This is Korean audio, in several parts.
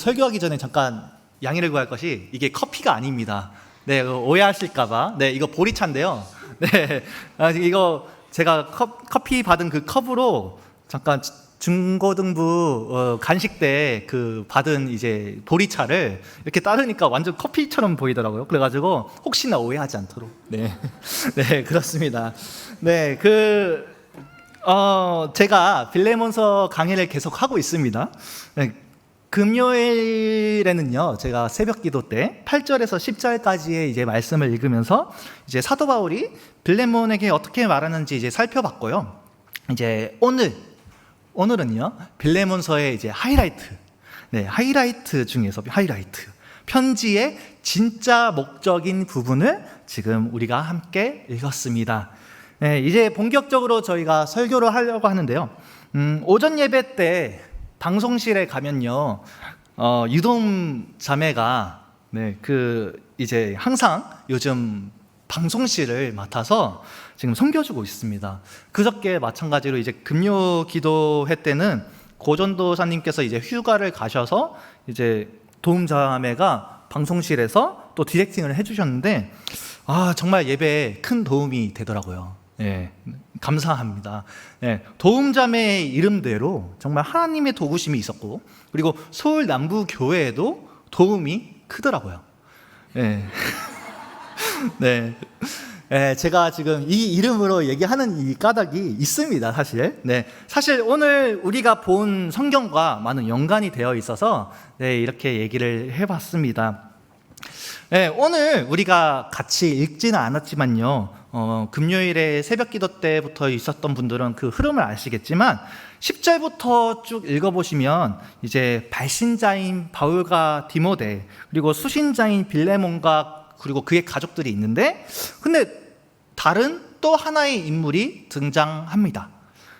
설교하기 전에 잠깐 양해를 구할 것이 이게 커피가 아닙니다. 네, 오해하실까봐. 네, 이거 보리차인데요. 네, 이거 제가 커피 받은 그 컵으로 잠깐 중고등부 간식 때 그 받은 이제 보리차를 이렇게 따르니까 완전 커피처럼 보이더라고요. 그래가지고 혹시나 오해하지 않도록. 네, 네, 그렇습니다. 네, 제가 빌레몬서 강의를 계속 하고 있습니다. 네, 금요일에는요, 제가 새벽 기도 때 8절에서 10절까지의 이제 말씀을 읽으면서 이제 사도 바울이 빌레몬에게 어떻게 말하는지 이제 살펴봤고요. 이제 오늘은요, 빌레몬서의 이제 하이라이트 중에서 하이라이트. 편지의 진짜 목적인 부분을 지금 우리가 함께 읽었습니다. 네, 이제 본격적으로 저희가 설교를 하려고 하는데요. 오전 예배 때 방송실에 가면요, 유동 자매가 이제 항상 요즘 방송실을 맡아서 지금 섬겨주고 있습니다. 그저께 마찬가지로 이제 금요 기도회 때는 고전도사님께서 이제 휴가를 가셔서 이제 도움 자매가 방송실에서 또 디렉팅을 해주셨는데 정말 예배에 큰 도움이 되더라고요. 네, 감사합니다. 네, 도움자매의 이름대로 정말 하나님의 도구심이 있었고, 그리고 서울 남부 교회에도 도움이 크더라고요. 네. 네. 네, 제가 지금 이 이름으로 얘기하는 이 까닭이 있습니다, 사실. 네, 사실 오늘 우리가 본 성경과 많은 연관이 되어 있어서 이렇게 얘기를 해봤습니다. 네, 오늘 우리가 같이 읽지는 않았지만요, 금요일에 새벽 기도 때부터 있었던 분들은 그 흐름을 아시겠지만 10절부터 쭉 읽어보시면 이제 발신자인 바울과 디모데, 그리고 수신자인 빌레몬과 그리고 그의 가족들이 있는데, 근데 다른 또 하나의 인물이 등장합니다.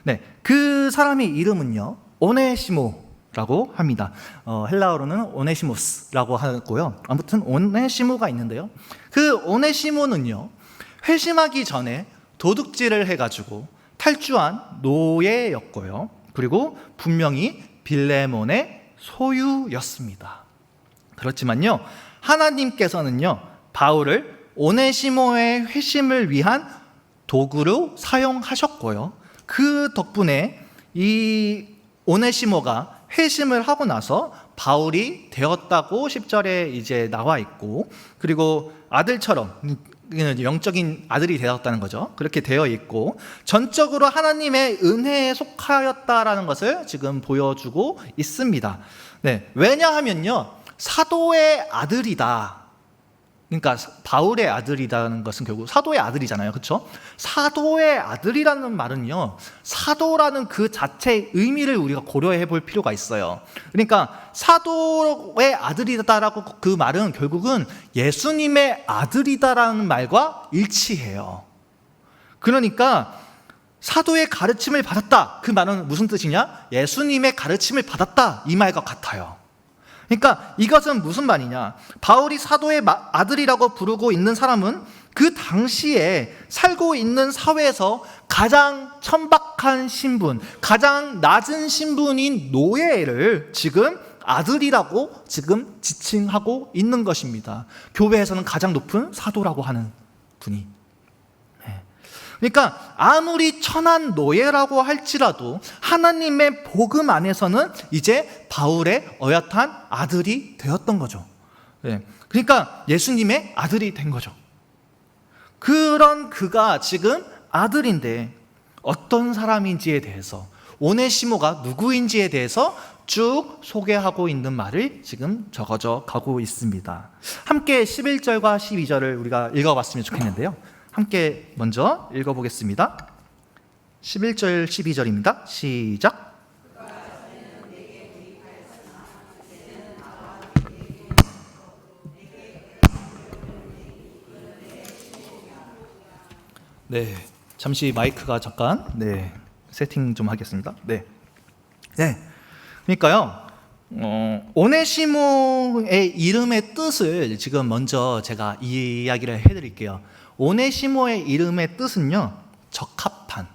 네, 그 사람의 이름은요, 오네시모라고 합니다. 헬라어로는 오네시모스라고 하고요. 아무튼 오네시모가 있는데요, 그 오네시모는요, 회심하기 전에 도둑질을 해가지고 탈주한 노예였고요, 그리고 분명히 빌레몬의 소유였습니다. 그렇지만요, 하나님께서는요, 바울을 오네시모의 회심을 위한 도구로 사용하셨고요, 그 덕분에 이 오네시모가 회심을 하고 나서 바울이 되었다고 10절에 이제 나와 있고, 그리고 아들처럼 영적인 아들이 되었다는 거죠. 그렇게 되어 있고, 전적으로 하나님의 은혜에 속하였다라는 것을 지금 보여주고 있습니다. 네, 왜냐하면요, 사도의 아들이다. 그러니까 바울의 아들이라는 것은 결국 사도의 아들이잖아요, 그렇죠? 사도의 아들이라는 말은요, 사도라는 그 자체의 의미를 우리가 고려해 볼 필요가 있어요. 그러니까 사도의 아들이다라고 그 말은 결국은 예수님의 아들이다라는 말과 일치해요. 그러니까 사도의 가르침을 받았다, 그 말은 무슨 뜻이냐? 예수님의 가르침을 받았다, 이 말과 같아요. 그러니까 이것은 무슨 말이냐? 바울이 사도의 아들이라고 부르고 있는 사람은 그 당시에 살고 있는 사회에서 가장 천박한 신분, 가장 낮은 신분인 노예를 지금 아들이라고 지금 지칭하고 있는 것입니다. 교회에서는 가장 높은 사도라고 하는 분이. 그러니까 아무리 천한 노예라고 할지라도 하나님의 복음 안에서는 이제 바울의 어엿한 아들이 되었던 거죠. 그러니까 예수님의 아들이 된 거죠. 그런 그가 지금 아들인데 어떤 사람인지에 대해서, 오네시모가 누구인지에 대해서 쭉 소개하고 있는 말을 지금 적어져 가고 있습니다. 함께 11절과 12절을 우리가 읽어봤으면 좋겠는데요, 함께 먼저 읽어보겠습니다. 11절 12절입니다. 시작. 네, 잠시 마이크가 잠깐 세팅 좀 하겠습니다. 그러니까요, 오네시모의 이름의 뜻을 지금 먼저 제가 이야기를 해드릴게요. 오네시모의 이름의 뜻은요, 적합한,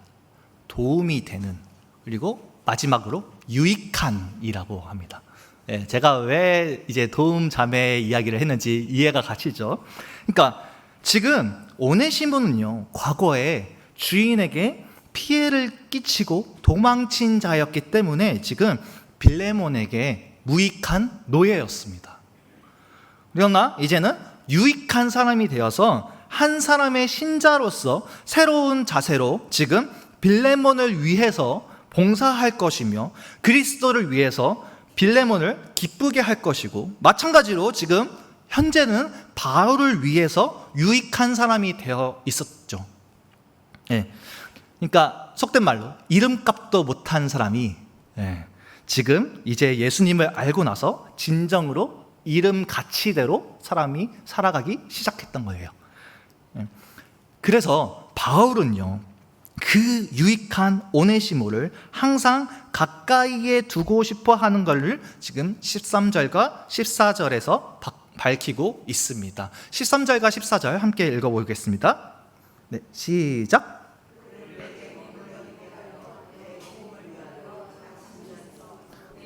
도움이 되는, 그리고 마지막으로 유익한이라고 합니다. 예, 제가 왜 이제 도움 자매 이야기를 했는지 이해가 가시죠? 그러니까 지금 오네시모는요, 과거에 주인에게 피해를 끼치고 도망친 자였기 때문에 지금 빌레몬에게 무익한 노예였습니다. 그러나 이제는 유익한 사람이 되어서 한 사람의 신자로서 새로운 자세로 지금 빌레몬을 위해서 봉사할 것이며 그리스도를 위해서 빌레몬을 기쁘게 할 것이고, 마찬가지로 지금 현재는 바울을 위해서 유익한 사람이 되어 있었죠. 예. 그러니까 속된 말로 이름값도 못한 사람이 지금 이제 예수님을 알고 나서 진정으로 이름 가치대로 사람이 살아가기 시작했던 거예요. 그래서 바울은요, 그 유익한 오네시모를 항상 가까이에 두고 싶어 하는 것을 지금 13절과 14절에서 밝히고 있습니다. 13절과 14절 함께 읽어보겠습니다. 네, 시작.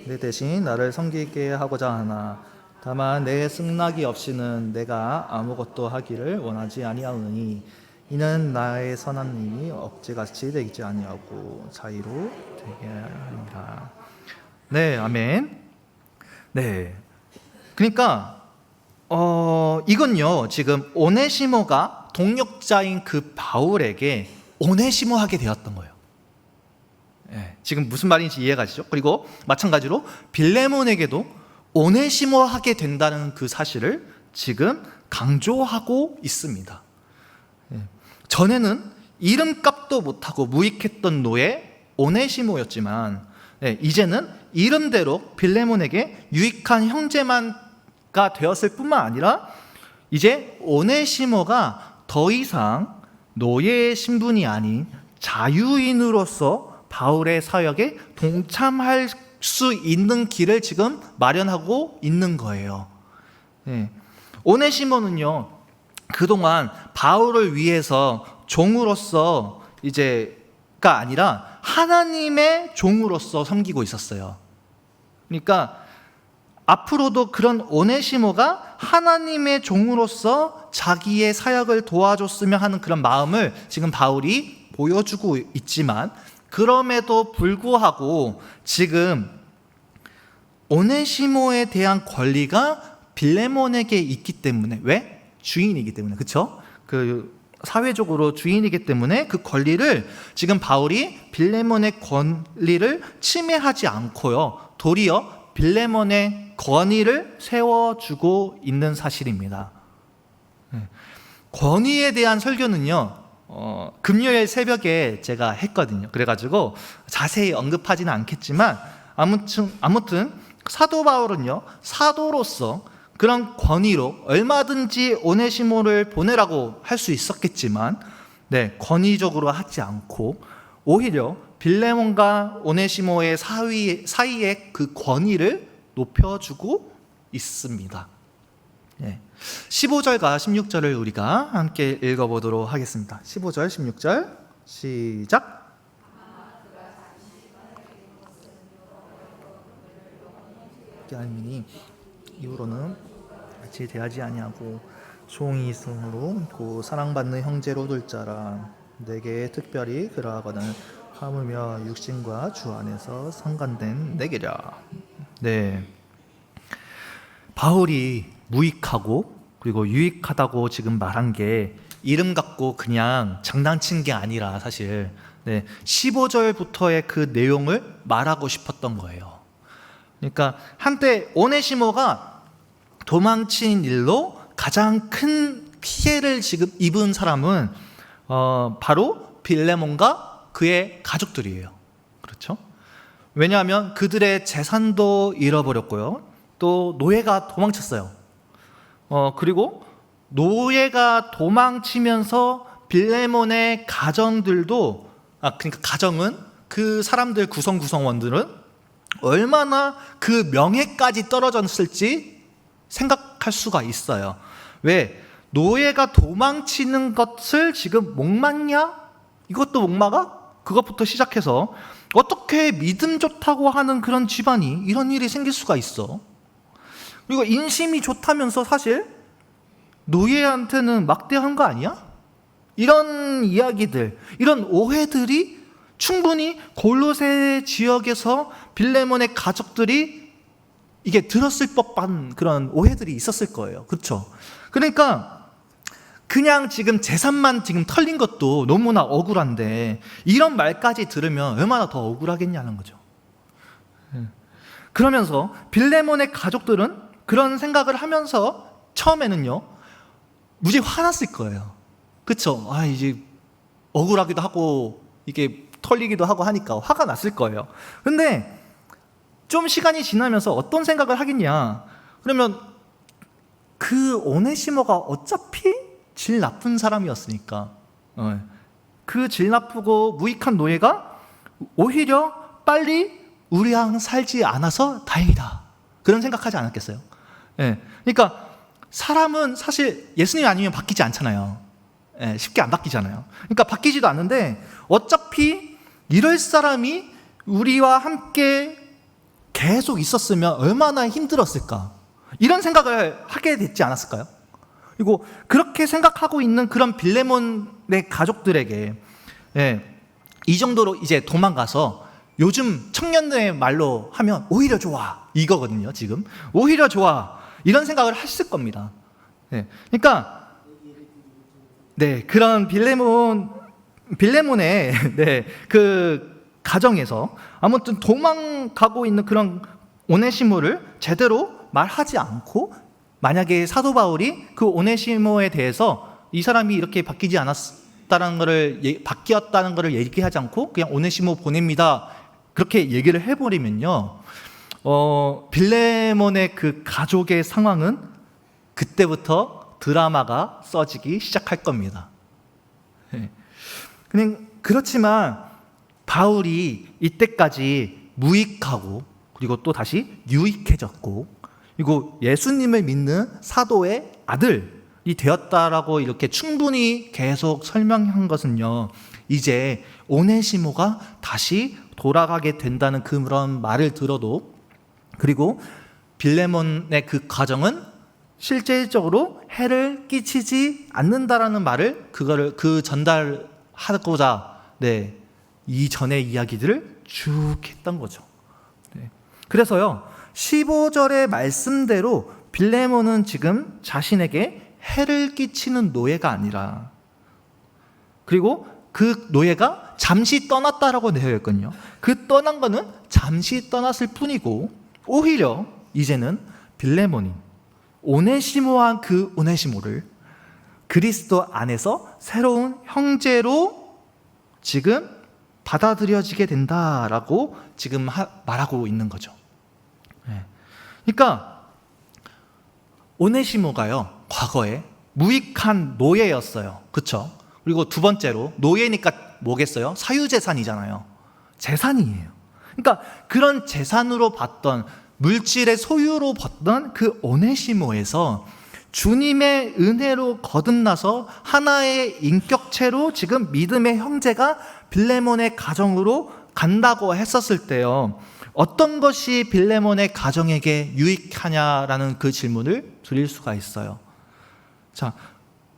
내 대신 나를 섬기게 하고자 하나 다만 내 승낙이 없이는 내가 아무것도 하기를 원하지 아니하오니 이는 나의 선한 힘이 억지같이 되지 아니하고 자의로 되게 하니라. 네, 아멘. 네, 그러니까 이건요, 지금 오네시모가 동역자인 그 바울에게 오네시모 하게 되었던 거예요. 네, 지금 무슨 말인지 이해가 가시죠? 그리고 마찬가지로 빌레몬에게도 오네시모 하게 된다는 그 사실을 지금 강조하고 있습니다. 전에는 이름값도 못하고 무익했던 노예 오네시모였지만, 이제는 이름대로 빌레몬에게 유익한 형제만가 되었을 뿐만 아니라 이제 오네시모가 더 이상 노예의 신분이 아닌 자유인으로서 바울의 사역에 동참할 수 있는 길을 지금 마련하고 있는 거예요. 오네시모는요, 그동안 바울을 위해서 종으로서 이제가 아니라 하나님의 종으로서 섬기고 있었어요. 그러니까 앞으로도 그런 오네시모가 하나님의 종으로서 자기의 사역을 도와줬으면 하는 그런 마음을 지금 바울이 보여주고 있지만, 그럼에도 불구하고 지금 오네시모에 대한 권리가 빌레몬에게 있기 때문에, 왜? 주인이기 때문에, 그렇죠? 그 사회적으로 주인이기 때문에 그 권리를 지금 바울이 빌레몬의 권리를 침해하지 않고요, 도리어 빌레몬의 권위를 세워주고 있는 사실입니다. 권위에 대한 설교는요, 금요일 새벽에 제가 했거든요. 그래가지고 자세히 언급하지는 않겠지만 아무튼 사도 바울은요, 사도로서 그런 권위로 얼마든지 오네시모를 보내라고 할 수 있었겠지만, 권위적으로 하지 않고 오히려 빌레몬과 오네시모의 사이의 그 권위를 높여주고 있습니다. 15절과 16절을 우리가 함께 읽어보도록 하겠습니다. 15절, 16절 시작. 알미니 이후로는 같이 대하지 아니하고 종이 있으므로 그 사랑받는 형제로 둘 자라. 내게 특별히 그러하거든 하물며 육신과 주 안에서 상관된 내게라. 바울이 무익하고 그리고 유익하다고 지금 말한 게 이름 갖고 그냥 장난친 게 아니라 사실 15절부터의 그 내용을 말하고 싶었던 거예요. 그러니까 한때 오네시모가 도망친 일로 가장 큰 피해를 지금 입은 사람은 바로 빌레몬과 그의 가족들이에요. 그렇죠? 왜냐하면 그들의 재산도 잃어버렸고요, 또 노예가 도망쳤어요. 그리고 노예가 도망치면서 빌레몬의 가정들도, 그러니까 가정은 그 사람들 구성원들은 얼마나 그 명예까지 떨어졌을지 생각할 수가 있어요. 왜? 노예가 도망치는 것을 지금 목막냐? 이것도 목막아? 그것부터 시작해서 어떻게 믿음 좋다고 하는 그런 집안이 이런 일이 생길 수가 있어? 그리고 인심이 좋다면서 사실 노예한테는 막대한 거 아니야? 이런 이야기들, 이런 오해들이 충분히 골로새 지역에서 빌레몬의 가족들이 이게 들었을 법한 그런 오해들이 있었을 거예요. 그렇죠? 그러니까 그냥 지금 재산만 지금 털린 것도 너무나 억울한데 이런 말까지 들으면 얼마나 더 억울하겠냐는 거죠. 그러면서 빌레몬의 가족들은 그런 생각을 하면서 처음에는요 무지 화났을 거예요. 그렇죠? 이제 억울하기도 하고 이게 털리기도 하고 하니까 화가 났을 거예요. 근데 좀 시간이 지나면서 어떤 생각을 하겠냐? 그러면 그 오네시모가 어차피 질 나쁜 사람이었으니까 그 질 나쁘고 무익한 노예가 오히려 빨리 우리랑 살지 않아서 다행이다, 그런 생각하지 않았겠어요? 그러니까 사람은 사실 예수님 아니면 바뀌지 않잖아요. 쉽게 안 바뀌잖아요. 그러니까 바뀌지도 않는데 어차피 이럴 사람이 우리와 함께 계속 있었으면 얼마나 힘들었을까, 이런 생각을 하게 됐지 않았을까요? 그리고 그렇게 생각하고 있는 그런 빌레몬의 가족들에게 이 정도로 이제 도망가서 요즘 청년들의 말로 하면 오히려 좋아, 이거거든요. 지금 오히려 좋아, 이런 생각을 했을 겁니다. 그러니까 그런 빌레몬의 그 가정에서 아무튼 도망가고 있는 그런 오네시모를 제대로 말하지 않고, 만약에 사도 바울이 그 오네시모에 대해서 이 사람이 이렇게 바뀌지 않았다는 것을, 바뀌었다는 것을 얘기하지 않고 그냥 오네시모 보냅니다, 그렇게 얘기를 해버리면요 빌레몬의 그 가족의 상황은 그때부터 드라마가 써지기 시작할 겁니다. 그냥 그렇지만 바울이 이때까지 무익하고 그리고 또 다시 유익해졌고 그리고 예수님을 믿는 사도의 아들이 되었다라고 이렇게 충분히 계속 설명한 것은요, 이제 오네시모가 다시 돌아가게 된다는 그런 말을 들어도, 그리고 빌레몬의 그 가정은 실제적으로 해를 끼치지 않는다라는 말을 그 전달하고자 이전의 이야기들을 쭉 했던 거죠. 그래서요 15절의 말씀대로 빌레몬은 지금 자신에게 해를 끼치는 노예가 아니라, 그리고 그 노예가 잠시 떠났다라고 되어 있거든요. 그 떠난 거는 잠시 떠났을 뿐이고, 오히려 이제는 빌레몬이 오네시모한 그 오네시모를 그리스도 안에서 새로운 형제로 지금 받아들여지게 된다라고 지금 말하고 있는 거죠. 그러니까 오네시모가요 과거에 무익한 노예였어요. 그렇죠? 그리고 두 번째로 노예니까 뭐겠어요? 사유재산이잖아요. 재산이에요. 그러니까 그런 재산으로 봤던, 물질의 소유로 봤던 그 오네시모에서 주님의 은혜로 거듭나서 하나의 인격체로 지금 믿음의 형제가 빌레몬의 가정으로 간다고 했었을 때요, 어떤 것이 빌레몬의 가정에게 유익하냐라는 그 질문을 드릴 수가 있어요. 자,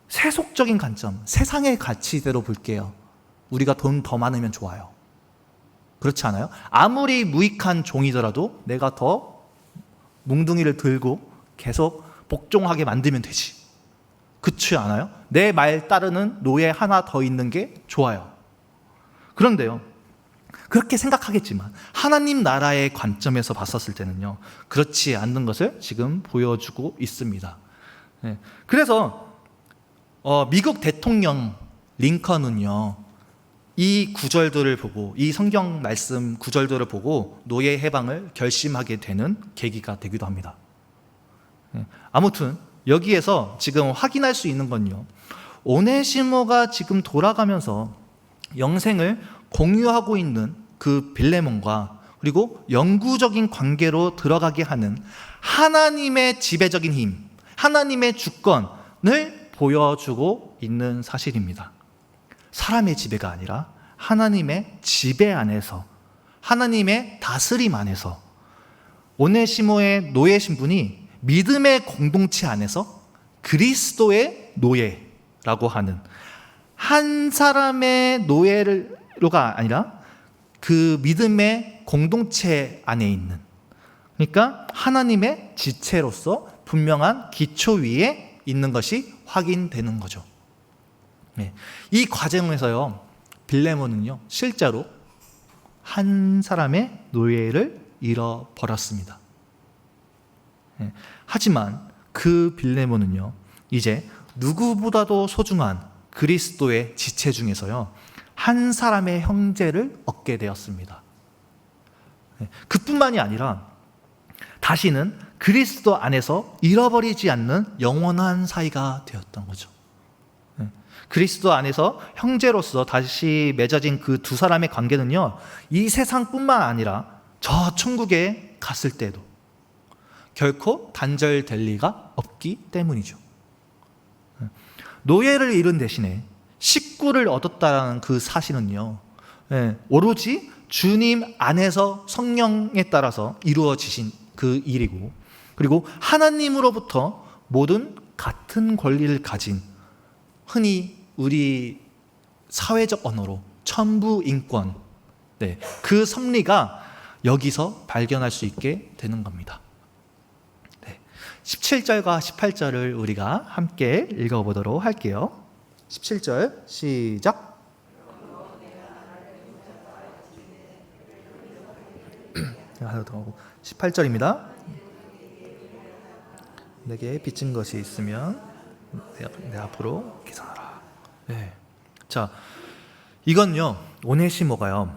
세속적인 관점, 세상의 가치대로 볼게요. 우리가 돈 더 많으면 좋아요. 그렇지 않아요? 아무리 무익한 종이더라도 내가 더 뭉둥이를 들고 계속 복종하게 만들면 되지. 그렇지 않아요? 내 말 따르는 노예 하나 더 있는 게 좋아요. 그런데요, 그렇게 생각하겠지만 하나님 나라의 관점에서 봤었을 때는요, 그렇지 않는 것을 지금 보여주고 있습니다. 그래서 미국 대통령 링컨은요, 이 구절들을 보고, 이 성경 말씀 구절들을 보고 노예 해방을 결심하게 되는 계기가 되기도 합니다. 아무튼 여기에서 지금 확인할 수 있는 건요, 오네시모가 지금 돌아가면서 영생을 공유하고 있는 그 빌레몬과 그리고 영구적인 관계로 들어가게 하는 하나님의 지배적인 힘, 하나님의 주권을 보여주고 있는 사실입니다. 사람의 지배가 아니라 하나님의 지배 안에서 하나님의 다스림 안에서 오네시모의 노예 신분이 믿음의 공동체 안에서 그리스도의 노예라고 하는 한 사람의 노예가 아니라 그 믿음의 공동체 안에 있는, 그러니까 하나님의 지체로서 분명한 기초 위에 있는 것이 확인되는 거죠. 네. 이 과정에서요, 빌레몬은요 실제로 한 사람의 노예를 잃어버렸습니다. 네. 하지만 그 빌레몬은요 이제 누구보다도 소중한 그리스도의 지체 중에서요 한 사람의 형제를 얻게 되었습니다. 네. 그뿐만이 아니라 다시는 그리스도 안에서 잃어버리지 않는 영원한 사이가 되었던 거죠. 그리스도 안에서 형제로서 다시 맺어진 그 두 사람의 관계는요, 이 세상뿐만 아니라 저 천국에 갔을 때도 결코 단절될 리가 없기 때문이죠. 노예를 잃은 대신에 식구를 얻었다는 그 사실은요, 오로지 주님 안에서 성령에 따라서 이루어지신 그 일이고, 그리고 하나님으로부터 모든 같은 권리를 가진, 흔히 우리 사회적 언어로 천부인권, 그 섭리가 여기서 발견할 수 있게 되는 겁니다. 17절과 18절을 우리가 함께 읽어보도록 할게요. 17절 시작. 18절입니다. 내게 빚진 것이 있으면 내 앞으로 계산하라. 네. 자, 이건요 오네시모가요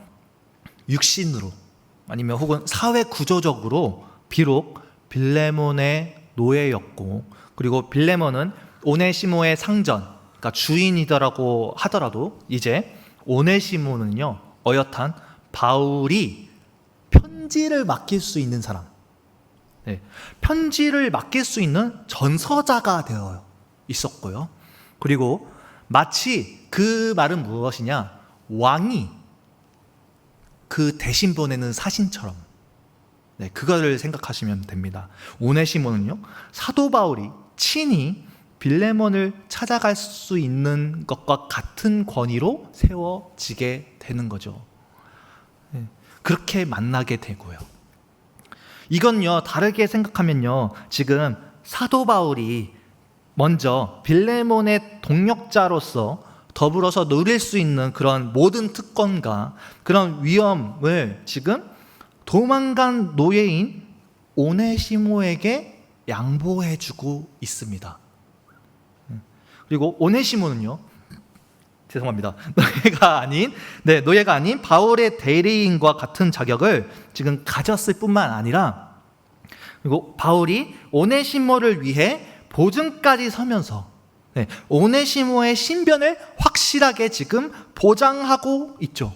육신으로 아니면 혹은 사회 구조적으로 비록 빌레몬의 노예였고, 그리고 빌레몬은 오네시모의 상전, 그러니까 주인이더라고 하더라도 이제 오네시모는요 어엿한 바울이 편지를 맡길 수 있는 사람, 편지를 맡길 수 있는 전서자가 되어 있었고요. 그리고 마치 그 말은 무엇이냐, 왕이 그 대신 보내는 사신처럼, 그거를 생각하시면 됩니다. 오네시모는요 사도 바울이 친히 빌레몬을 찾아갈 수 있는 것과 같은 권위로 세워지게 되는 거죠. 그렇게 만나게 되고요. 이건요 다르게 생각하면요, 지금 사도 바울이 먼저 빌레몬의 동역자로서 더불어서 누릴 수 있는 그런 모든 특권과 그런 위엄을 지금 도망간 노예인 오네시모에게 양보해주고 있습니다. 그리고 오네시모는요, 죄송합니다, 노예가 아닌 바울의 대리인과 같은 자격을 지금 가졌을 뿐만 아니라, 그리고 바울이 오네시모를 위해 보증까지 서면서 오네시모의 신변을 확실하게 지금 보장하고 있죠.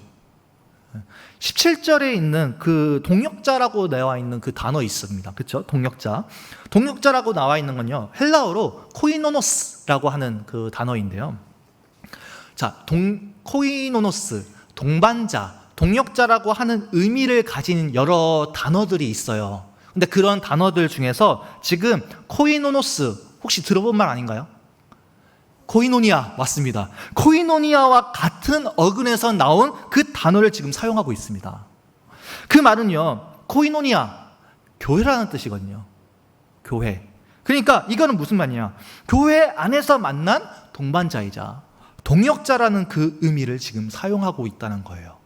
17절에 있는 그 동역자라고 나와 있는 그 단어 있습니다. 그렇죠? 동역자라고 나와 있는 건요 헬라어로 코이노노스라고 하는 그 단어인데요. 자, 코이노노스, 동반자, 동역자라고 하는 의미를 가진 여러 단어들이 있어요. 근데 그런 단어들 중에서 지금 코이노노스 혹시 들어본 말 아닌가요? 코이노니아, 맞습니다. 코이노니아와 같은 어근에서 나온 그 단어를 지금 사용하고 있습니다. 그 말은요, 코이노니아, 교회라는 뜻이거든요. 교회. 그러니까 이거는 무슨 말이냐, 교회 안에서 만난 동반자이자 동역자라는 그 의미를 지금 사용하고 있다는 거예요.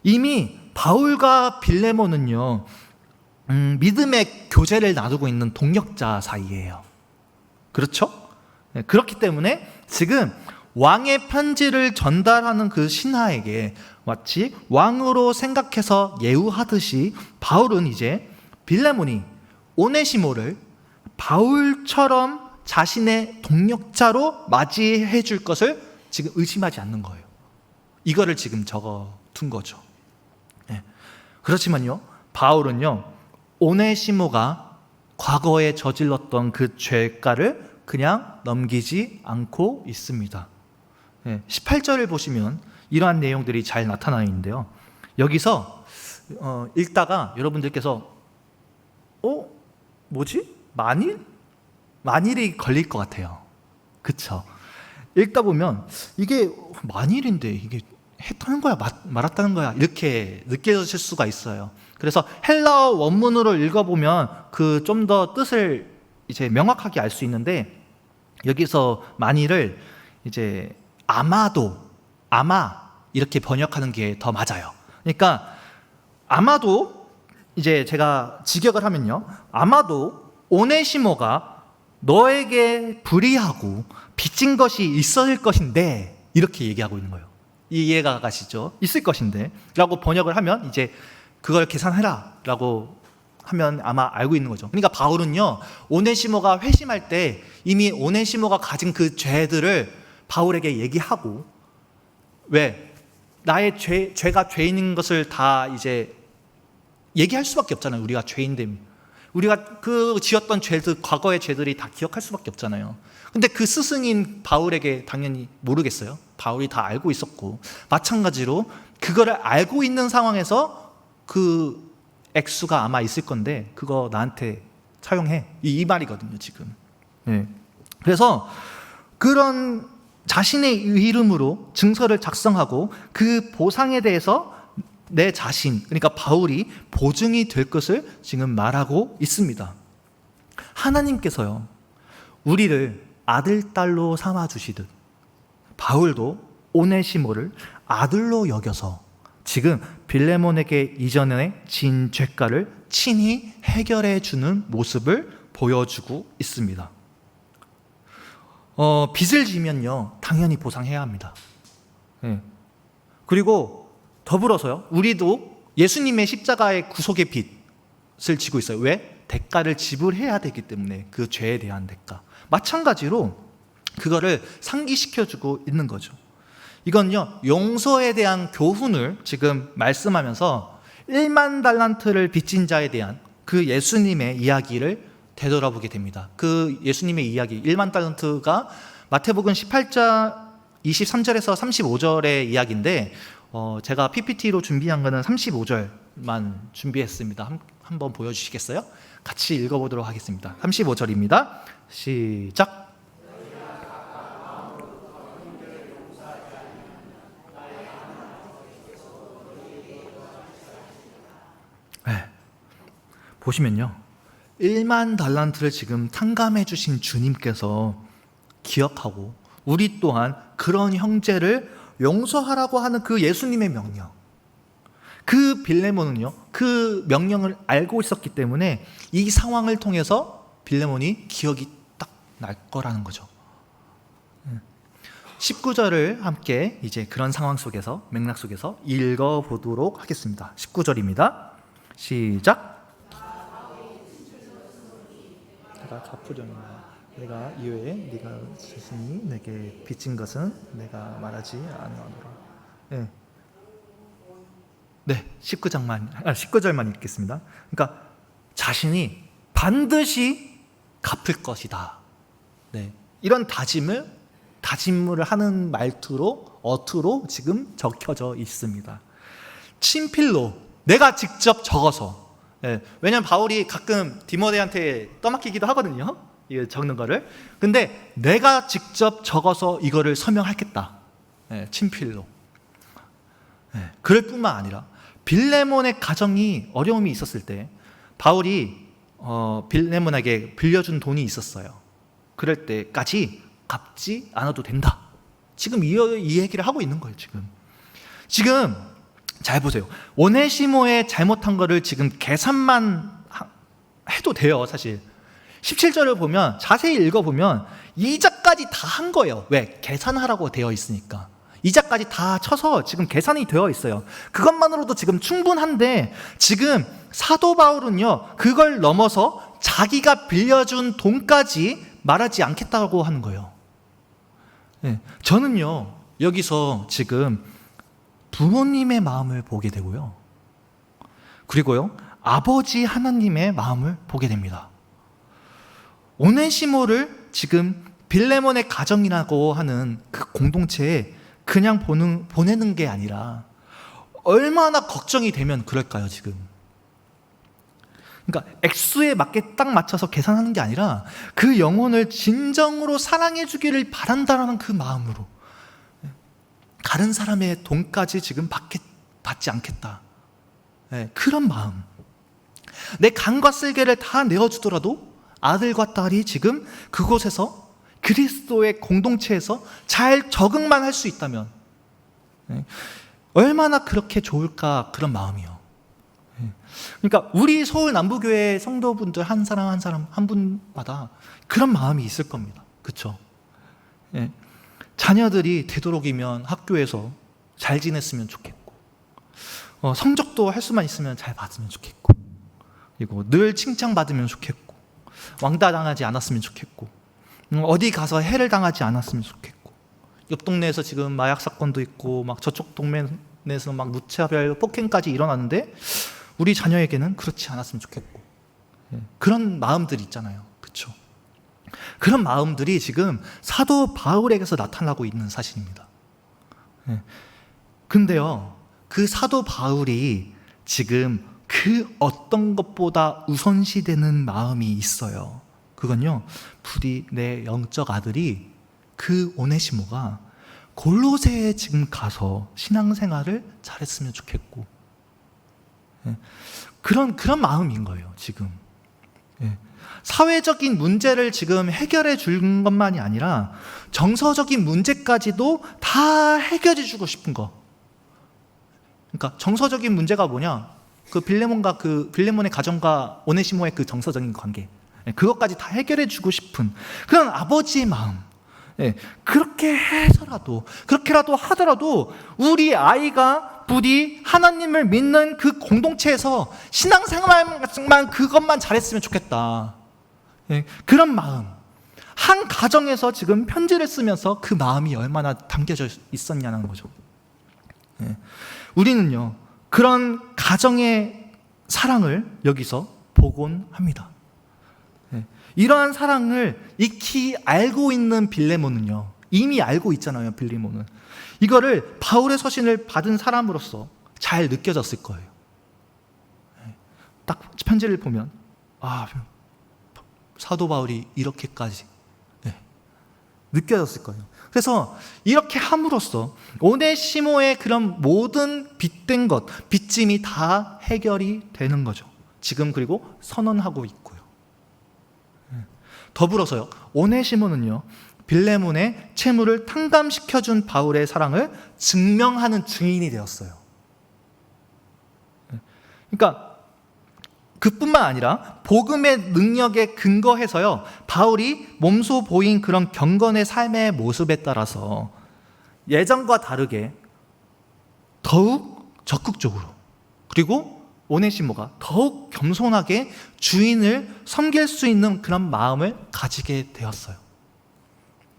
이미 바울과 빌레몬은요 믿음의 교제를 나누고 있는 동역자 사이예요. 그렇죠? 그렇기 때문에 지금 왕의 편지를 전달하는 그 신하에게 마치 왕으로 생각해서 예우하듯이 바울은 이제 빌레몬이 오네시모를 바울처럼 자신의 동역자로 맞이해 줄 것을 지금 의심하지 않는 거예요. 이거를 지금 적어둔 거죠. 그렇지만요, 바울은요 오네시모가 과거에 저질렀던 그 죄가를 그냥 넘기지 않고 있습니다. 18절을 보시면 이러한 내용들이 잘 나타나 있는데요. 여기서 읽다가 여러분들께서 뭐지? 만일이 걸릴 것 같아요. 그쵸? 읽다 보면 이게 만일인데 이게 했다는 거야 말았다는 거야 이렇게 느껴질 수가 있어요. 그래서 헬라어 원문으로 읽어보면 그 좀 더 뜻을 이제 명확하게 알 수 있는데, 여기서 만일을 이제 아마 이렇게 번역하는 게 더 맞아요. 그러니까 아마도 이제 제가 직역을 하면요, 아마도 오네시모가 너에게 불의하고 빚진 것이 있을 것인데, 이렇게 얘기하고 있는 거예요. 이해가 가시죠? 있을 것인데 라고 번역을 하면 이제 그걸 계산해라 라고 하면 아마 알고 있는 거죠. 그러니까 바울은요, 오네시모가 회심할 때 이미 오네시모가 가진 그 죄들을 바울에게 얘기하고, 왜? 나의 죄가 죄인인 것을 다 이제 얘기할 수밖에 없잖아요. 우리가 죄인됨, 우리가 그 지었던 죄들, 과거의 죄들이 다 기억할 수밖에 없잖아요. 근데 그 스승인 바울에게 당연히 모르겠어요. 바울이 다 알고 있었고, 마찬가지로 그거를 알고 있는 상황에서 그 액수가 아마 있을 건데 그거 나한테 사용해, 이 말이거든요 지금. 네. 그래서 그런 자신의 이름으로 증서를 작성하고 그 보상에 대해서 내 자신, 그러니까 바울이 보증이 될 것을 지금 말하고 있습니다. 하나님께서요, 우리를 아들, 딸로 삼아주시듯 바울도 오네시모를 아들로 여겨서 지금 빌레몬에게 이전에 진 죄가를 친히 해결해 주는 모습을 보여주고 있습니다. 빚을 지면요, 당연히 보상해야 합니다. 네. 그리고 더불어서요, 우리도 예수님의 십자가의 구속의 빚을 지고 있어요. 왜? 대가를 지불해야 되기 때문에, 그 죄에 대한 대가. 마찬가지로 그거를 상기시켜주고 있는 거죠. 이건요, 용서에 대한 교훈을 지금 말씀하면서 1만 달란트를 빚진 자에 대한 그 예수님의 이야기를 되돌아보게 됩니다. 그 예수님의 이야기 1만 달란트가 마태복음 18장 23절에서 35절의 이야기인데, 제가 PPT로 준비한 거는 35절만 준비했습니다. 한번 보여주시겠어요? 같이 읽어보도록 하겠습니다. 35절입니다. 시작. 네. 보시면요, 1만 달란트를 지금 탕감해 주신 주님께서 기억하고, 우리 또한 그런 형제를 용서하라고 하는 그 예수님의 명령, 그 빌레몬은요, 그 명령을 알고 있었기 때문에 이 상황을 통해서 빌레몬이 기억이 딱 날 거라는 거죠. 19절을 함께 이제 그런 상황 속에서, 맥락 속에서 읽어보도록 하겠습니다. 19절입니다. 시작. 내가 갚으려니와 내가 이외에 네가 스승이 내게 빚진 것은 내가 말하지 아니하노라. 네. 네, 19절만 읽겠습니다. 그러니까 자신이 반드시 갚을 것이다. 네, 이런 다짐을 하는 말투로, 어투로 지금 적혀져 있습니다. 친필로 내가 직접 적어서. 네, 왜냐하면 바울이 가끔 디모데한테 떠맡기기도 하거든요, 이거 적는 거를. 근데 내가 직접 적어서 이거를 서명하겠다. 네, 친필로. 네, 그럴 뿐만 아니라 빌레몬의 가정이 어려움이 있었을 때 바울이 빌레몬에게 빌려준 돈이 있었어요. 그럴 때까지 갚지 않아도 된다. 지금 이 얘기를 하고 있는 거예요. 지금 잘 보세요. 오네시모의 잘못한 거를 지금 계산만 해도 돼요. 사실 17절을 보면, 자세히 읽어보면 이자까지 다 한 거예요. 왜? 계산하라고 되어 있으니까. 이자까지 다 쳐서 지금 계산이 되어 있어요. 그것만으로도 지금 충분한데, 지금 사도 바울은요, 그걸 넘어서 자기가 빌려준 돈까지 말하지 않겠다고 하는 거예요. 네, 저는요, 여기서 지금 부모님의 마음을 보게 되고요, 그리고요, 아버지 하나님의 마음을 보게 됩니다. 오네시모를 지금 빌레몬의 가정이라고 하는 그 공동체에 그냥 보내는 게 아니라 얼마나 걱정이 되면 그럴까요, 지금? 그러니까 액수에 맞게 딱 맞춰서 계산하는 게 아니라 그 영혼을 진정으로 사랑해 주기를 바란다라는 그 마음으로 다른 사람의 돈까지 지금 받지 않겠다. 그런 마음. 내 간과 쓸개를 다 내어주더라도 아들과 딸이 지금 그곳에서 그리스도의 공동체에서 잘 적응만 할 수 있다면 얼마나 그렇게 좋을까, 그런 마음이요. 그러니까 우리 서울 남부교회 성도분들 한 사람 한 분마다 그런 마음이 있을 겁니다. 그렇죠? 자녀들이 되도록이면 학교에서 잘 지냈으면 좋겠고, 성적도 할 수만 있으면 잘 받으면 좋겠고, 그리고 늘 칭찬받으면 좋겠고, 왕따당하지 않았으면 좋겠고, 어디 가서 해를 당하지 않았으면 좋겠고, 옆 동네에서 지금 마약 사건도 있고 막 저쪽 동네에서 막 무차별 폭행까지 일어나는데 우리 자녀에게는 그렇지 않았으면 좋겠고, 그런 마음들이 있잖아요. 그렇죠? 그런 마음들이 지금 사도 바울에게서 나타나고 있는 사실입니다. 근데요, 그 사도 바울이 지금 그 어떤 것보다 우선시되는 마음이 있어요. 그건요, 부디 내 영적 아들이, 그 오네시모가 골로새에 지금 가서 신앙생활을 잘했으면 좋겠고, 그런 마음인 거예요, 지금. 사회적인 문제를 지금 해결해 준 것만이 아니라 정서적인 문제까지도 다 해결해 주고 싶은 거. 그러니까 정서적인 문제가 뭐냐? 그 빌레몬의 가정과 오네시모의 그 정서적인 관계, 그것까지 다 해결해 주고 싶은 그런 아버지의 마음. 그렇게 해서라도, 그렇게라도 하더라도 우리 아이가 부디 하나님을 믿는 그 공동체에서 신앙생활만 그것만 잘했으면 좋겠다. 그런 마음. 한 가정에서 지금 편지를 쓰면서 그 마음이 얼마나 담겨져 있었냐는 거죠. 우리는요, 그런 가정의 사랑을 여기서 보곤 합니다. 이러한 사랑을 익히 알고 있는 빌레몬은요, 이미 알고 있잖아요. 빌레몬은 이거를 바울의 서신을 받은 사람으로서 잘 느껴졌을 거예요. 딱 편지를 보면, 사도 바울이 이렇게까지 느껴졌을 거예요. 그래서 이렇게 함으로써 오네시모의 그런 모든 빚된 것, 빚짐이 다 해결이 되는 거죠. 지금 그리고 선언하고 있고요. 더불어서요, 오네시모는요, 빌레몬의 채무를 탕감시켜준 바울의 사랑을 증명하는 증인이 되었어요. 그러니까 그뿐만 아니라 복음의 능력에 근거해서요, 바울이 몸소 보인 그런 경건의 삶의 모습에 따라서 예전과 다르게 더욱 적극적으로, 그리고 오네시모가 더욱 겸손하게 주인을 섬길 수 있는 그런 마음을 가지게 되었어요.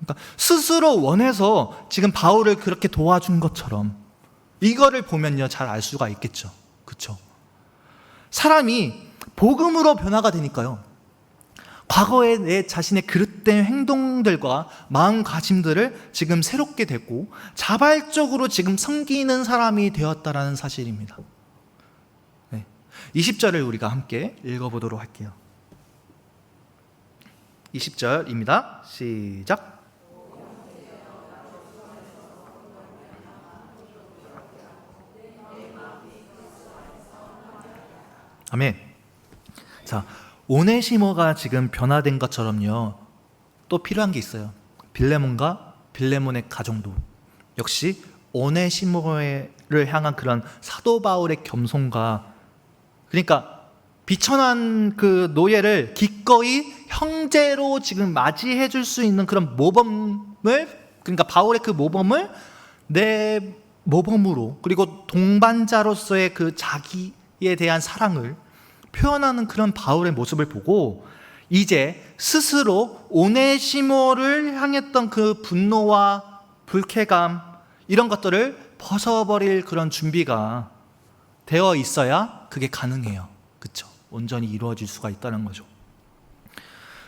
그러니까 스스로 원해서 지금 바울을 그렇게 도와준 것처럼, 이거를 보면요, 잘 알 수가 있겠죠. 그렇죠? 사람이 복음으로 변화가 되니까요, 과거의 내 자신의 그릇된 행동들과 마음가짐들을 지금 새롭게 됐고 자발적으로 지금 섬기는 사람이 되었다라는 사실입니다. 20절을 우리가 함께 읽어보도록 할게요. 20절입니다. 시작. 아멘. 자, 오네시모가 지금 변화된 것처럼요, 또 필요한 게 있어요. 빌레몬과 빌레몬의 가정도 역시 오네시모를 향한 그런 사도 바울의 겸손과, 그러니까 비천한 그 노예를 기꺼이 형제로 지금 맞이해 줄 수 있는 그런 모범을, 그러니까 바울의 그 모범을 내 모범으로, 그리고 동반자로서의 그 자기에 대한 사랑을 표현하는 그런 바울의 모습을 보고 이제 스스로 오네시모를 향했던 그 분노와 불쾌감, 이런 것들을 벗어버릴 그런 준비가 되어 있어야 그게 가능해요. 그렇죠? 온전히 이루어질 수가 있다는 거죠.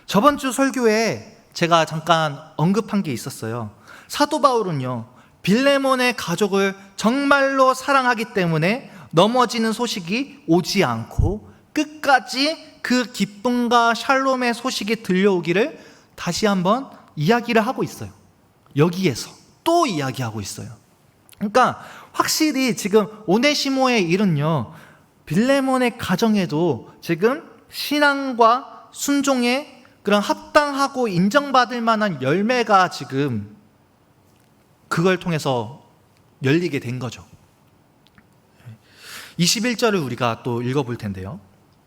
저번 주 설교에 제가 잠깐 언급한 게 있었어요. 사도 바울은요, 빌레몬의 가족을 정말로 사랑하기 때문에 넘어지는 소식이 오지 않고 끝까지 그 기쁨과 샬롬의 소식이 들려오기를 다시 한번 이야기를 하고 있어요. 여기에서 또 이야기하고 있어요. 그러니까 확실히 지금 오네시모의 일은요, 빌레몬의 가정에도 지금 신앙과 순종의 그런 합당하고 인정받을 만한 열매가 지금 그걸 통해서 열리게 된 거죠. 21절을 우리가 또 읽어볼 텐데요.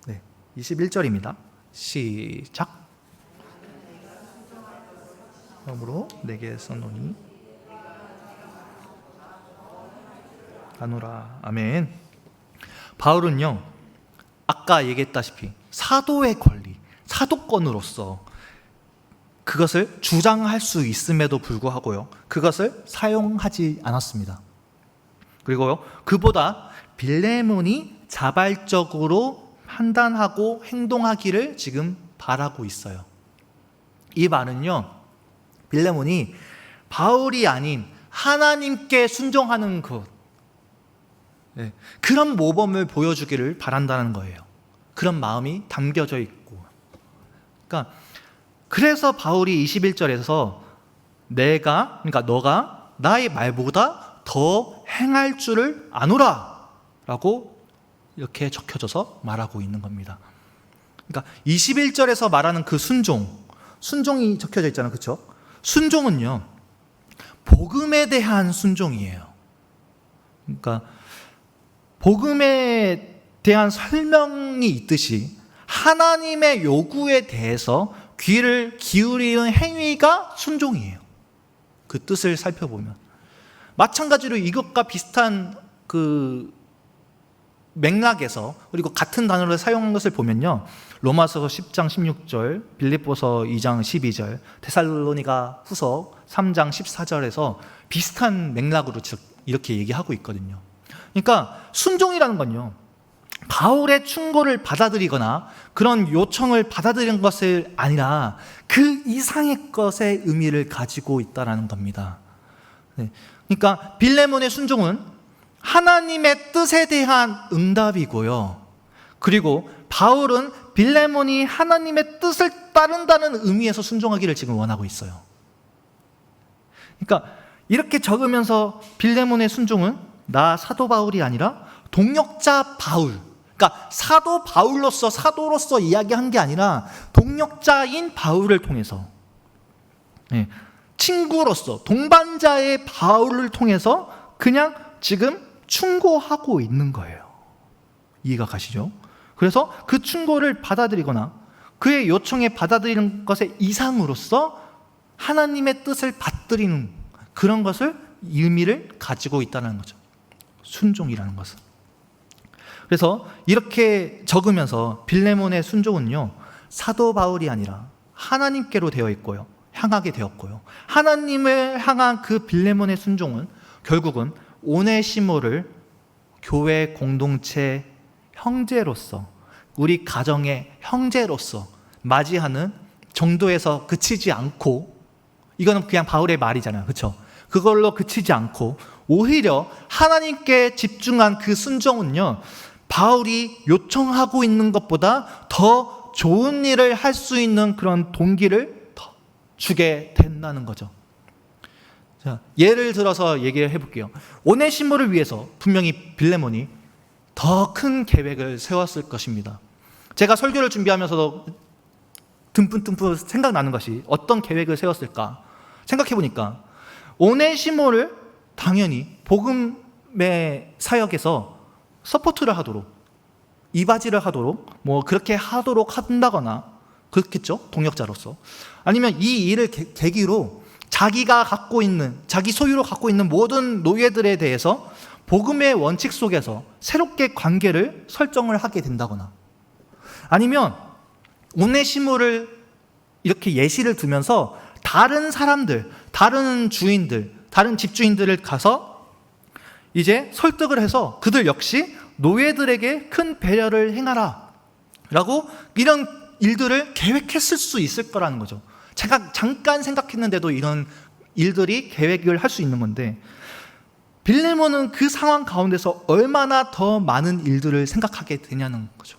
네, 21절입니다. 시작. 그러므로 내게 써노니 가노라. 아멘. 바울은요, 아까 얘기했다시피 사도의 권리, 사도권으로서 그것을 주장할 수 있음에도 불구하고요, 그것을 사용하지 않았습니다. 그리고요, 그보다 빌레몬이 자발적으로 판단하고 행동하기를 지금 바라고 있어요. 이 말은요, 빌레몬이 바울이 아닌 하나님께 순종하는 것, 그런 모범을 보여주기를 바란다는 거예요. 그런 마음이 담겨져 있고, 그러니까 그래서 바울이 21절에서 그러니까 너가 나의 말보다 더 행할 줄을 아노라 라고 이렇게 적혀져서 말하고 있는 겁니다. 그러니까 21절에서 말하는 그 순종이 적혀져 있잖아요. 그렇죠? 순종은요, 복음에 대한 순종이에요. 그러니까 복음에 대한 설명이 있듯이 하나님의 요구에 대해서 귀를 기울이는 행위가 순종이에요. 그 뜻을 살펴보면 마찬가지로 이것과 비슷한 그 맥락에서, 그리고 같은 단어를 사용한 것을 보면요, 로마서 10장 16절, 빌립보서 2장 12절, 데살로니가 후서 3장 14절에서 비슷한 맥락으로 이렇게 얘기하고 있거든요. 그러니까 순종이라는 건요, 바울의 충고를 받아들이거나 그런 요청을 받아들이는 것이 아니라 그 이상의 것의 의미를 가지고 있다는 겁니다. 그러니까 빌레몬의 순종은 하나님의 뜻에 대한 응답이고요, 그리고 바울은 빌레몬이 하나님의 뜻을 따른다는 의미에서 순종하기를 지금 원하고 있어요. 그러니까 이렇게 적으면서 빌레몬의 순종은 나 사도 바울이 아니라 동역자 바울, 그러니까 사도 바울로서, 사도로서 이야기한 게 아니라 동역자인 바울을 통해서, 친구로서 동반자의 바울을 통해서 그냥 지금 충고하고 있는 거예요. 이해가 가시죠? 그래서 그 충고를 받아들이거나 그의 요청에 받아들이는 것의 이상으로서 하나님의 뜻을 받들이는 그런 것을, 의미를 가지고 있다는 거죠. 순종이라는 것은. 그래서 이렇게 적으면서 빌레몬의 순종은요, 사도 바울이 아니라 하나님께로 되어 있고요, 향하게 되었고요, 하나님을 향한 그 빌레몬의 순종은 결국은 오네시모를 교회 공동체 형제로서, 우리 가정의 형제로서 맞이하는 정도에서 그치지 않고, 이거는 그냥 바울의 말이잖아요. 그렇죠? 그걸로 그치지 않고 오히려 하나님께 집중한 그 순종은요, 바울이 요청하고 있는 것보다 더 좋은 일을 할 수 있는 그런 동기를 더 주게 된다는 거죠. 자, 예를 들어서 얘기를 해볼게요. 오네시모를 위해서 분명히 빌레몬이 더 큰 계획을 세웠을 것입니다. 제가 설교를 준비하면서도 듬뿍듬뿍 생각나는 것이, 어떤 계획을 세웠을까 생각해보니까 오네시모를 당연히 복음의 사역에서 서포트를 하도록, 이바지를 하도록, 뭐 그렇게 하도록 한다거나 그렇겠죠, 동역자로서. 아니면 이 일을 계기로 자기가 갖고 있는, 자기 소유로 갖고 있는 모든 노예들에 대해서 복음의 원칙 속에서 새롭게 관계를 설정을 하게 된다거나, 아니면 오네시모를 이렇게 예시를 두면서 다른 사람들, 다른 주인들, 다른 집주인들을 가서 이제 설득을 해서 그들 역시 노예들에게 큰 배려를 행하라 라고, 이런 일들을 계획했을 수 있을 거라는 거죠. 제가 잠깐 생각했는데도 이런 일들이 계획을 할 수 있는 건데, 빌레몬은 그 상황 가운데서 얼마나 더 많은 일들을 생각하게 되냐는 거죠.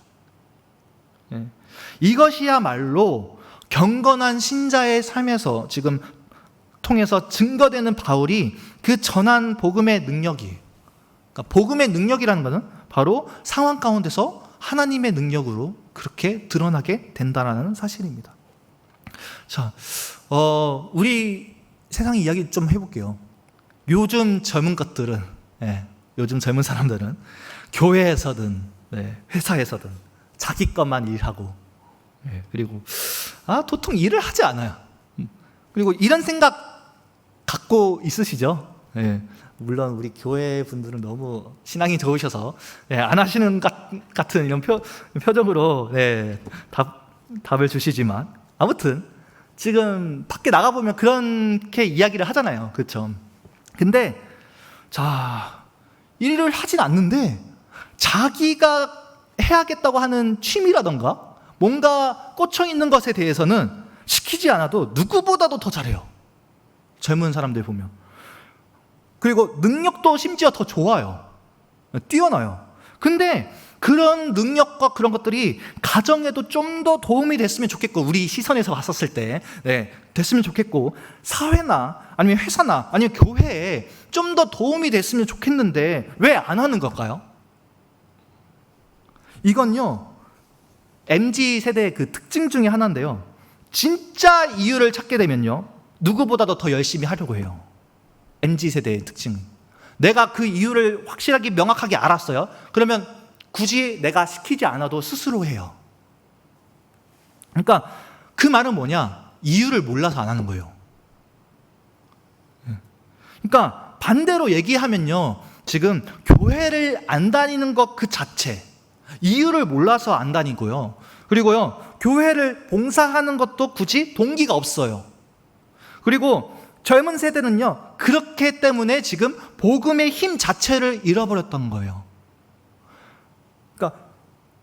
이것이야말로 경건한 신자의 삶에서 지금 통해서 증거되는 바울이 그 전한 복음의 능력이, 그러니까 복음의 능력이라는 것은 바로 상황 가운데서 하나님의 능력으로 그렇게 드러나게 된다는 사실입니다. 자, 우리 세상 이야기 좀 해볼게요. 요즘 젊은 것들은, 요즘 젊은 사람들은 교회에서든 회사에서든 자기 것만 일하고, 그리고 도통 일을 하지 않아요. 그리고 이런 생각 갖고 있으시죠? 물론 우리 교회 분들은 너무 신앙이 좋으셔서 안 하시는 같은 이런 표정으로 답을 주시지만, 아무튼 지금 밖에 나가보면 그렇게 이야기를 하잖아요. 그렇죠? 근데 자, 일을 하진 않는데 자기가 해야겠다고 하는 취미라던가 뭔가 꽂혀 있는 것에 대해서는 시키지 않아도 누구보다도 더 잘해요. 젊은 사람들 보면. 그리고 능력도 심지어 더 좋아요. 뛰어나요. 근데 그런 능력과 그런 것들이 가정에도 좀 더 도움이 됐으면 좋겠고, 우리 시선에서 봤었을 때 됐으면 좋겠고, 사회나 아니면 회사나 아니면 교회에 좀 더 도움이 됐으면 좋겠는데 왜 안 하는 걸까요? 이건요, MZ세대의 그 특징 중에 하나인데요, 진짜 이유를 찾게 되면요 누구보다도 더 열심히 하려고 해요. MZ세대의 특징, 내가 그 이유를 확실하게 명확하게 알았어요. 그러면 굳이 내가 시키지 않아도 스스로 해요. 그러니까 그 말은 뭐냐? 이유를 몰라서 안 하는 거예요. 그러니까 반대로 얘기하면요, 지금 교회를 안 다니는 것 그 자체, 이유를 몰라서 안 다니고요, 그리고요 교회를 봉사하는 것도 굳이 동기가 없어요. 그리고 젊은 세대는요 그렇기 때문에 지금 복음의 힘 자체를 잃어버렸던 거예요. 그러니까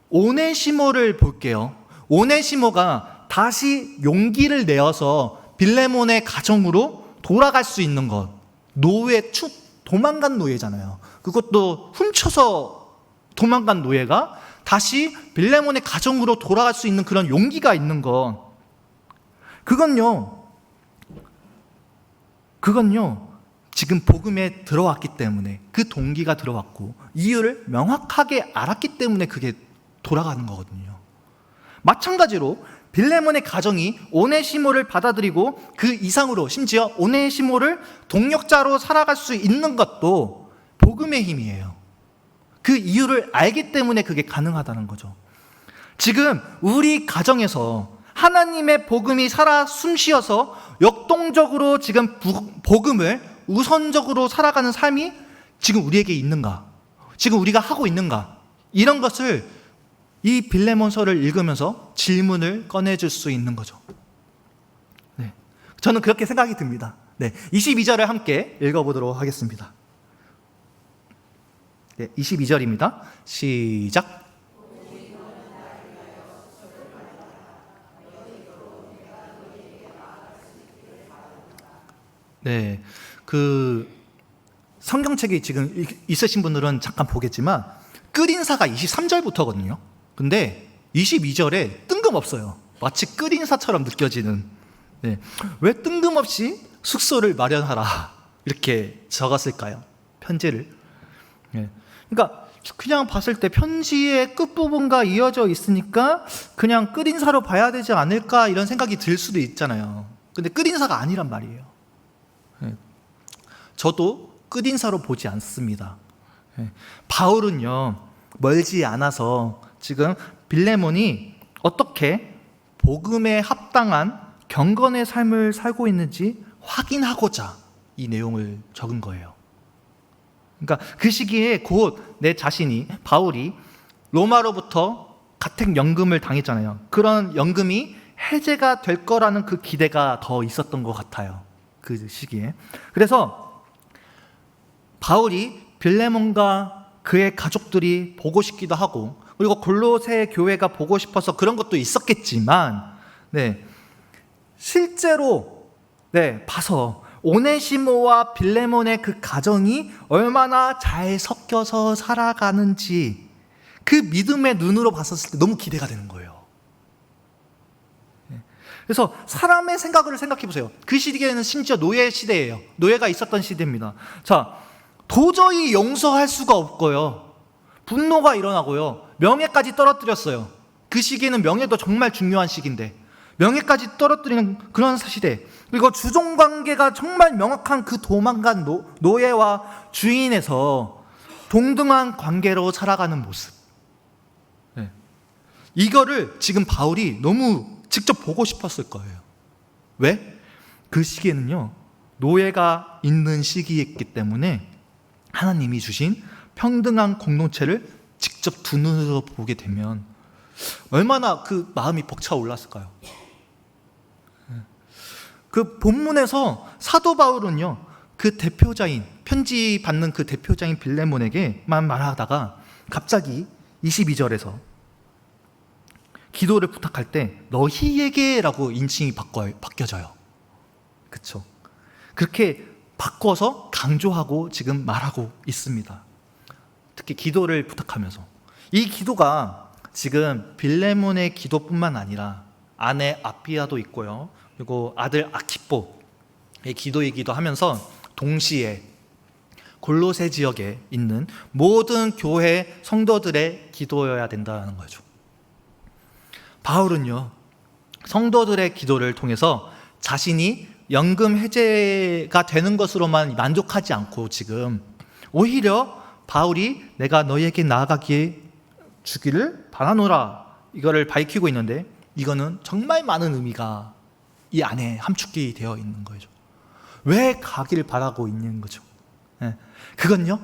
오네시모를 볼게요. 오네시모가 다시 용기를 내어서 빌레몬의 가정으로 돌아갈 수 있는 것, 도망간 노예잖아요. 그것도 훔쳐서 도망간 노예가 다시 빌레몬의 가정으로 돌아갈 수 있는 그런 용기가 있는 것, 그건요 지금 복음에 들어왔기 때문에, 그 동기가 들어왔고 이유를 명확하게 알았기 때문에 그게 돌아가는 거거든요. 마찬가지로 빌레몬의 가정이 오네시모를 받아들이고 그 이상으로 심지어 오네시모를 동역자로 살아갈 수 있는 것도 복음의 힘이에요. 그 이유를 알기 때문에 그게 가능하다는 거죠. 지금 우리 가정에서 하나님의 복음이 살아 숨쉬어서 역동적으로 지금 복음을 우선적으로 살아가는 삶이 지금 우리에게 있는가? 지금 우리가 하고 있는가? 이런 것을 이 빌레몬서를 읽으면서 질문을 꺼내줄 수 있는 거죠. 저는 그렇게 생각이 듭니다. 22절을 함께 읽어보도록 하겠습니다. 22절입니다. 시작. 그 성경책이 지금 있으신 분들은 잠깐 보겠지만 끝인사가 23절부터거든요. 근데 22절에 뜬금없어요. 마치 끝인사처럼 느껴지는, 왜 뜬금없이 숙소를 마련하라 이렇게 적었을까요? 편지를. 그러니까 그냥 봤을 때 편지의 끝부분과 이어져 있으니까 그냥 끝인사로 봐야 되지 않을까 이런 생각이 들 수도 있잖아요. 근데 끝인사가 아니란 말이에요. 저도 끝인사로 보지 않습니다. 바울은요 멀지 않아서 지금 빌레몬이 어떻게 복음에 합당한 경건의 삶을 살고 있는지 확인하고자 이 내용을 적은 거예요. 그러니까 그 시기에 곧 내 자신이, 바울이 로마로부터 가택연금을 당했잖아요. 그런 연금이 해제가 될 거라는 그 기대가 더 있었던 것 같아요. 그 시기에. 그래서 바울이 빌레몬과 그의 가족들이 보고 싶기도 하고, 그리고 골로새 교회가 보고 싶어서 그런 것도 있었겠지만, 실제로 봐서 오네시모와 빌레몬의 그 가정이 얼마나 잘 섞여서 살아가는지 그 믿음의 눈으로 봤었을 때 너무 기대가 되는 거예요. 그래서 사람의 생각을 생각해 보세요. 그 시대에는 심지어 노예 시대예요. 노예가 있었던 시대입니다. 자, 도저히 용서할 수가 없고요. 분노가 일어나고요. 명예까지 떨어뜨렸어요. 그 시기에는 명예도 정말 중요한 시기인데 명예까지 떨어뜨리는 그런 시대. 그리고 주종관계가 정말 명확한 그 도망간 노예와 주인에서 동등한 관계로 살아가는 모습. 네. 이거를 지금 바울이 너무 직접 보고 싶었을 거예요. 왜? 그 시기에는요, 노예가 있는 시기였기 때문에 하나님이 주신 평등한 공동체를 직접 두 눈으로 보게 되면 얼마나 그 마음이 벅차올랐을까요? 그 본문에서 사도 바울은요, 그 대표자인, 편지 받는 그 대표자인 빌레몬에게만 말하다가 갑자기 22절에서 기도를 부탁할 때 너희에게라고 인칭이 바뀌어져요. 그렇죠? 그렇게 바꿔서 강조하고 지금 말하고 있습니다. 특히 기도를 부탁하면서 이 기도가 지금 빌레몬의 기도뿐만 아니라 아내 아피아도 있고요, 그리고 아들 아키뽀의 기도이기도 하면서 동시에 골로새 지역에 있는 모든 교회 성도들의 기도여야 된다는 거죠. 바울은요, 성도들의 기도를 통해서 자신이 연금 해제가 되는 것으로만 만족하지 않고 지금 오히려 바울이 내가 너희에게 나아가기에 주기를 바라노라, 이거를 밝히고 있는데 이거는 정말 많은 의미가 이 안에 함축이 되어 있는 거죠. 왜 가기를 바라고 있는 거죠? 그건요,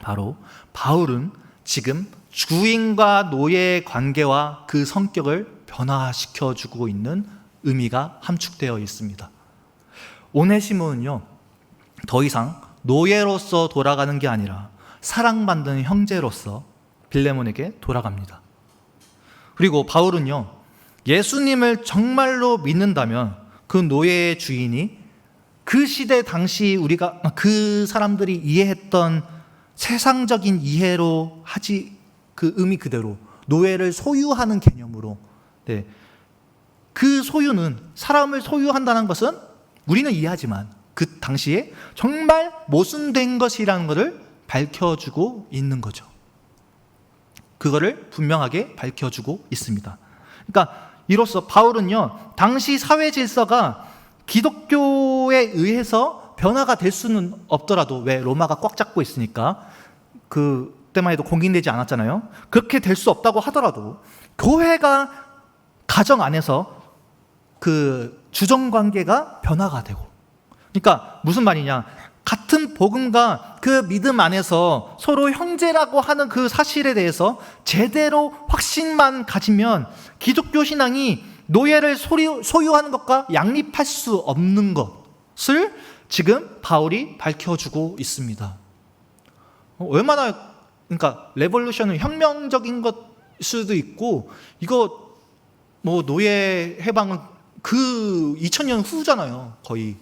바로 바울은 지금 주인과 노예의 관계와 그 성격을 변화시켜주고 있는 의미가 함축되어 있습니다. 오네시모는요, 더 이상 노예로서 돌아가는 게 아니라 사랑받는 형제로서 빌레몬에게 돌아갑니다. 그리고 바울은요, 예수님을 정말로 믿는다면 그 노예의 주인이 그 시대 당시 우리가 그 사람들이 이해했던 세상적인 이해로 하지, 그 의미 그대로 노예를 소유하는 개념으로, 네, 그 소유는, 사람을 소유한다는 것은 우리는 이해하지만 그 당시에 정말 모순된 것이라는 것을 밝혀주고 있는 거죠. 그거를 분명하게 밝혀주고 있습니다. 그러니까 이로써 바울은요, 당시 사회 질서가 기독교에 의해서 변화가 될 수는 없더라도, 왜? 로마가 꽉 잡고 있으니까 그때만 해도 공인되지 않았잖아요. 그렇게 될 수 없다고 하더라도 교회가 가정 안에서 그 주정관계가 변화가 되고, 그러니까 무슨 말이냐, 같은 복음과 그 믿음 안에서 서로 형제라고 하는 그 사실에 대해서 제대로 확신만 가지면 기독교 신앙이 노예를 소유하는 것과 양립할 수 없는 것을 지금 바울이 밝혀주고 있습니다. 얼마나, 그러니까 레볼루션은 혁명적인 것 수도 있고, 이거 뭐 노예 해방은 그 2000년 후잖아요, 거의.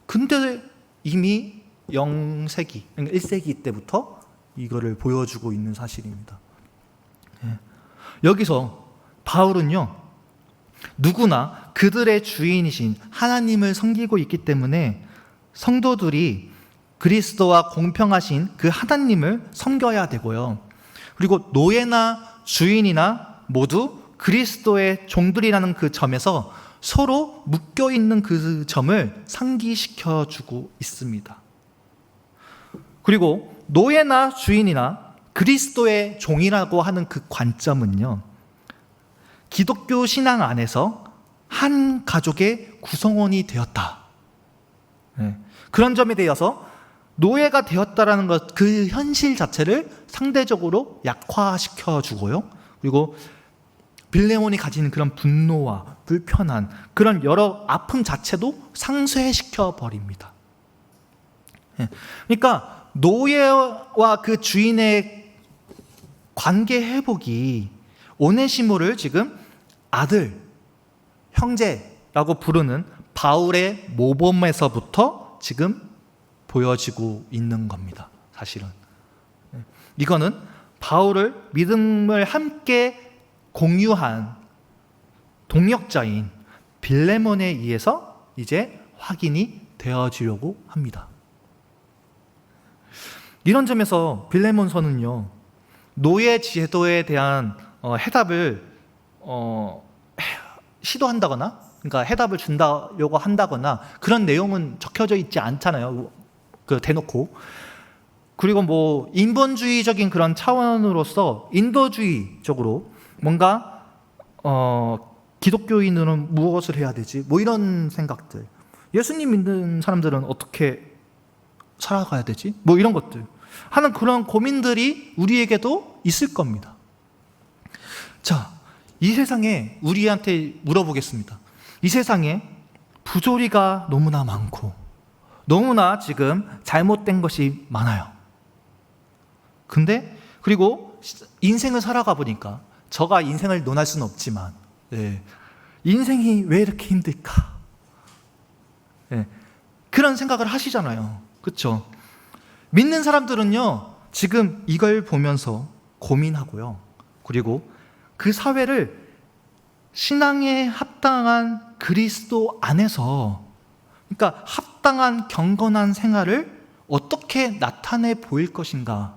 근데 이미 0세기, 그러니까 1세기 때부터 이거를 보여주고 있는 사실입니다. 여기서 바울은요, 누구나 그들의 주인이신 하나님을 섬기고 있기 때문에 성도들이 그리스도와 공평하신 그 하나님을 섬겨야 되고요, 그리고 노예나 주인이나 모두 그리스도의 종들이라는 그 점에서 서로 묶여있는 그 점을 상기시켜주고 있습니다. 그리고 노예나 주인이나 그리스도의 종이라고 하는 그 관점은요, 기독교 신앙 안에서 한 가족의 구성원이 되었다, 그런 점에 대해서 노예가 되었다라는 것, 그 현실 자체를 상대적으로 약화시켜주고요, 그리고 빌레몬이 가지는 그런 분노와 불편한 그런 여러 아픔 자체도 상쇄시켜 버립니다. 그러니까 노예와 그 주인의 관계 회복이 오네시모를 지금 아들, 형제라고 부르는 바울의 모범에서부터 지금 보여지고 있는 겁니다. 사실은 이거는 바울을 믿음을 함께 공유한 동역자인 빌레몬에 의해서 이제 확인이 되어지려고 합니다. 이런 점에서 빌레몬서는요, 노예 제도에 대한 해답을 시도한다거나, 그러니까 해답을 준다고 한다거나 그런 내용은 적혀져 있지 않잖아요. 대놓고. 그리고 뭐 인본주의적인 그런 차원으로서 인도주의적으로 뭔가 기독교인들은 무엇을 해야 되지? 뭐 이런 생각들. 예수님 믿는 사람들은 어떻게 살아가야 되지? 뭐 이런 것들 하는 그런 고민들이 우리에게도 있을 겁니다. 자, 이 세상에 우리한테 물어보겠습니다. 이 세상에 부조리가 너무나 많고 너무나 지금 잘못된 것이 많아요. 근데 그리고 인생을 살아가 보니까 저가 인생을 논할 수는 없지만 인생이 왜 이렇게 힘들까? 그런 생각을 하시잖아요. 그렇죠? 믿는 사람들은요, 지금 이걸 보면서 고민하고요. 그리고 그 사회를 신앙에 합당한 그리스도 안에서, 그러니까 합당한 경건한 생활을 어떻게 나타내 보일 것인가,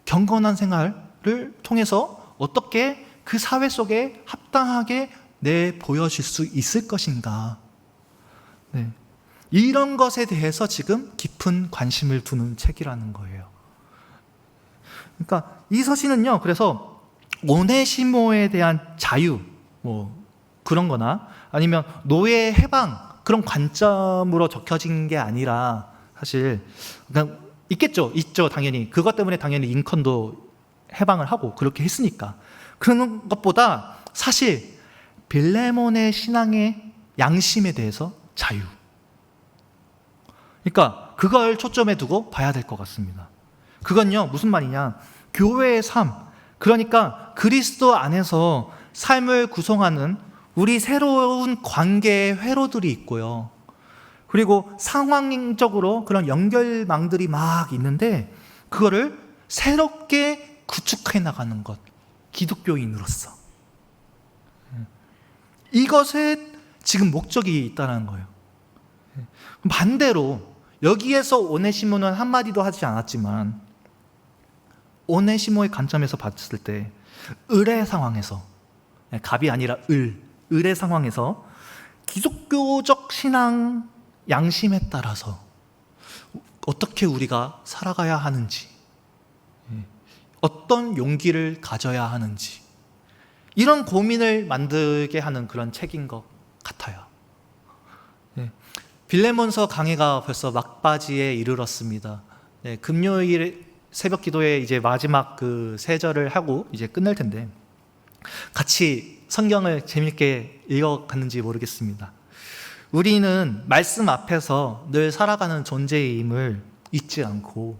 경건한 생활을 통해서 어떻게 그 사회 속에 합당하게 내 보여질 수 있을 것인가, 이런 것에 대해서 지금 깊은 관심을 두는 책이라는 거예요. 그러니까 이 서신은요, 그래서 오네시모에 대한 자유, 뭐 그런 거나 아니면 노예 해방, 그런 관점으로 적혀진 게 아니라, 사실 그냥 있죠 당연히. 그것 때문에 당연히 링컨도 해방을 하고 그렇게 했으니까. 그런 것보다 사실 빌레몬의 신앙의 양심에 대해서 자유, 그러니까 그걸 초점에 두고 봐야 될 것 같습니다. 그건요, 무슨 말이냐, 교회의 삶, 그러니까 그리스도 안에서 삶을 구성하는 우리 새로운 관계의 회로들이 있고요. 그리고 상황적으로 그런 연결망들이 막 있는데 그거를 새롭게 구축해 나가는 것, 기독교인으로서. 이것에 지금 목적이 있다는 거예요. 반대로 여기에서 오네시모는 한마디도 하지 않았지만, 오네시모의 관점에서 봤을 때 을의 상황에서, 갑이 아니라 을의 상황에서 기독교적 신앙 양심에 따라서 어떻게 우리가 살아가야 하는지, 어떤 용기를 가져야 하는지, 이런 고민을 만들게 하는 그런 책인 것 같아요. 빌레몬서 강해가 벌써 막바지에 이르렀습니다. 금요일 새벽 기도에 이제 마지막 그 세 절을 하고 이제 끝낼 텐데, 같이 성경을 재밌게 읽어갔는지 모르겠습니다. 우리는 말씀 앞에서 늘 살아가는 존재임을 잊지 않고,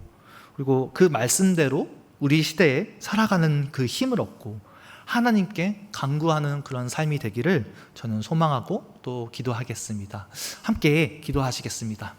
그리고 그 말씀대로 우리 시대에 살아가는 그 힘을 얻고 하나님께 간구하는 그런 삶이 되기를 저는 소망하고 또 기도하겠습니다. 함께 기도하시겠습니다.